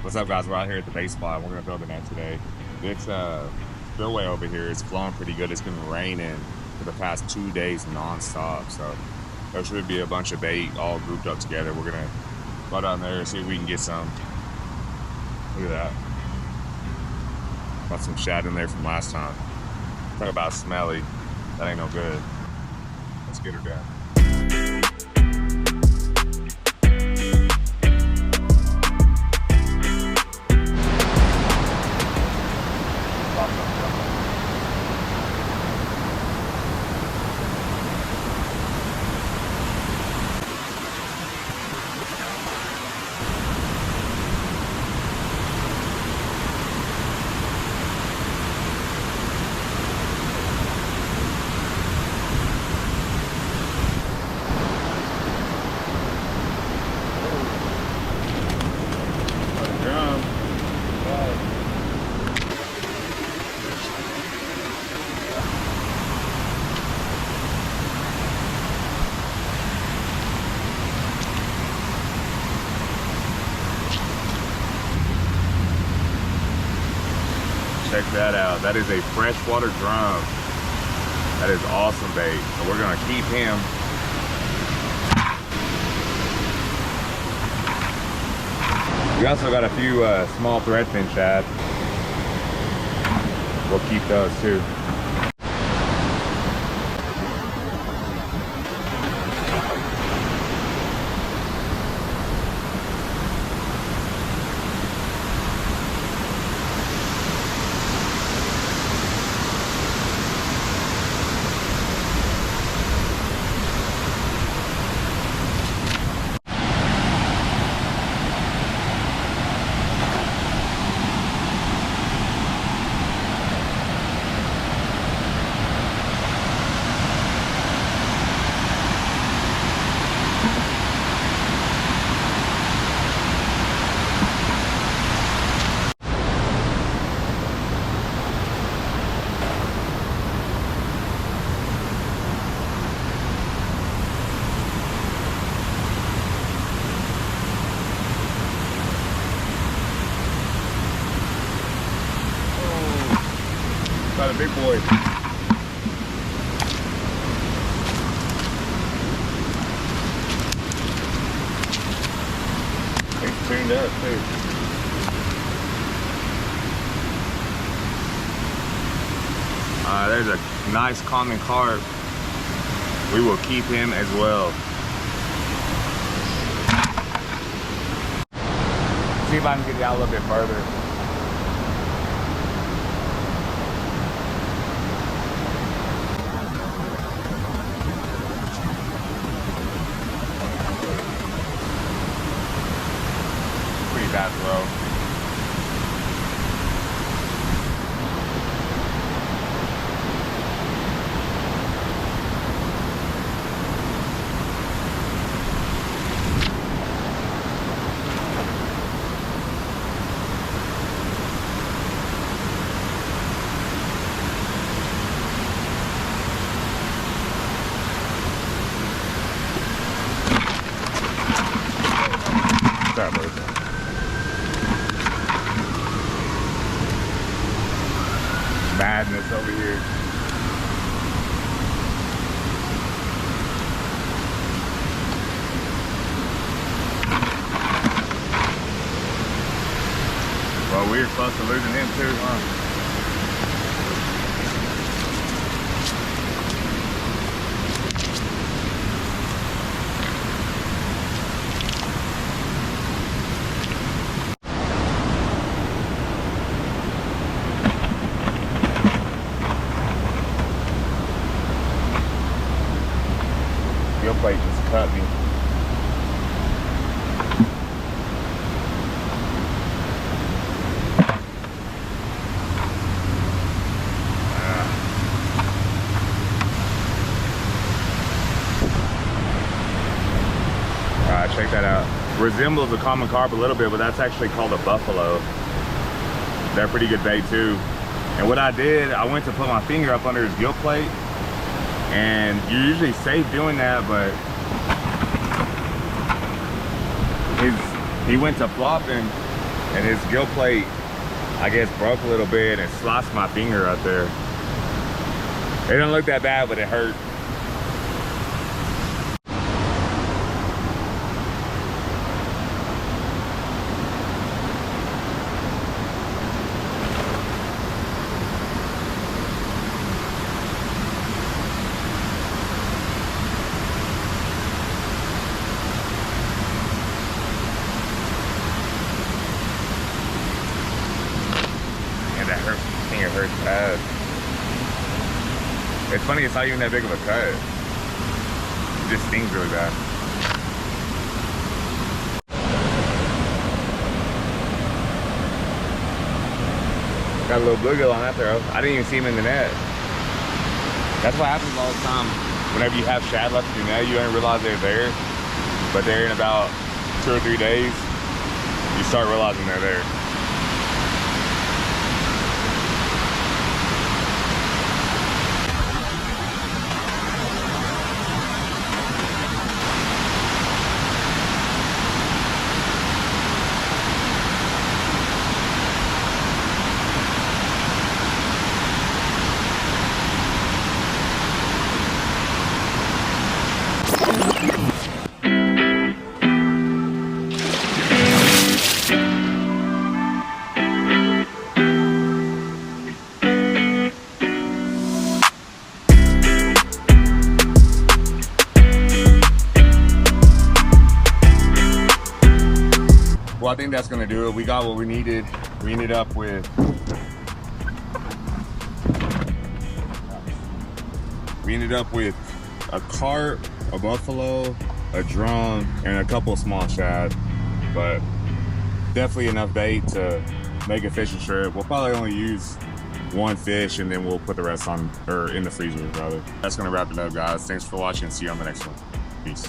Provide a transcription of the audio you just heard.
What's up, guys? We're out here at the bait spot. We're gonna throw the net today. This spillway over here is flowing pretty good. It's been raining for the past 2 days non-stop, so there should be a bunch of bait all grouped up together. We're gonna go down there and see if we can get some. Look at that. Got some shad in there from last time. Talk about smelly. That ain't no good. Let's get her done. Check that out. That is a freshwater drum. That is awesome bait. So we're gonna keep him. We also got a few small threadfin shad. We'll keep those too. Got a big boy. He's tuned up too. There's a nice common carp. We will keep him as well. See if I can get you out a little bit further. That low. Sorry, bro. Madness over here. Well, we were close to losing him too, huh? Your plate just cut me. Alright, check that out. Resembles a common carp a little bit, but that's actually called a buffalo. They're pretty good bait too. And what I did, I went to put my finger up under his gill plate, and you're usually safe doing that, but he went to flopping and his gill plate, I guess, broke a little bit and sliced my finger right there. It didn't look that bad, but it hurt. That hurt, I think it hurts bad. It's funny, it's not even that big of a cut. It just stings really bad. Got a little bluegill on that throw. I didn't even see him in the net. That's what happens all the time. Whenever you have shad left in your net, you don't realize they're there. But they're in about 2 or 3 days, you start realizing they're there. Well, I think that's gonna do it. We got what we needed. We ended up with a carp, a buffalo, a drum, and a couple of small shad. But definitely enough bait to make a fishing trip. We'll probably only use 1 fish and then we'll put the rest on, or in the freezer rather. That's gonna wrap it up, guys. Thanks for watching. See you on the next one. Peace.